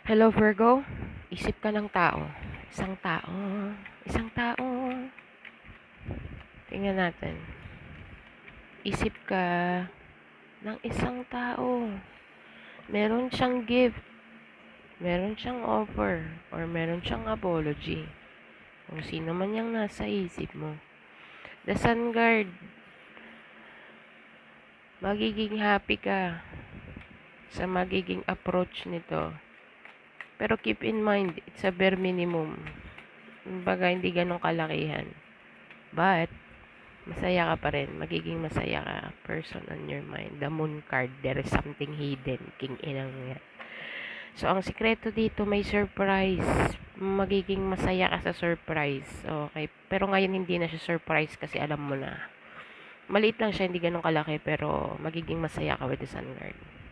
Hello Virgo, isip ka ng tao. Isang tao, isang tao. Tingnan natin. Isip ka ng isang tao. Meron siyang gift, meron siyang offer, or meron siyang apology. Kung sino man yung nasa isip mo. The Sun Guard, magiging happy ka sa magiging approach nito. Pero keep in mind, it's a bare minimum. Kumbaga, hindi ganun kalakihan. But, masaya ka pa rin. Magiging masaya ka. Person on your mind. The moon card. There is something hidden. King inang yan. So, ang sikreto dito, may surprise. Magiging masaya ka sa surprise. Okay. Pero ngayon, hindi na siya surprise kasi alam mo na. Maliit lang siya, hindi ganun kalaki. Pero, magiging masaya ka with the Sun Guard.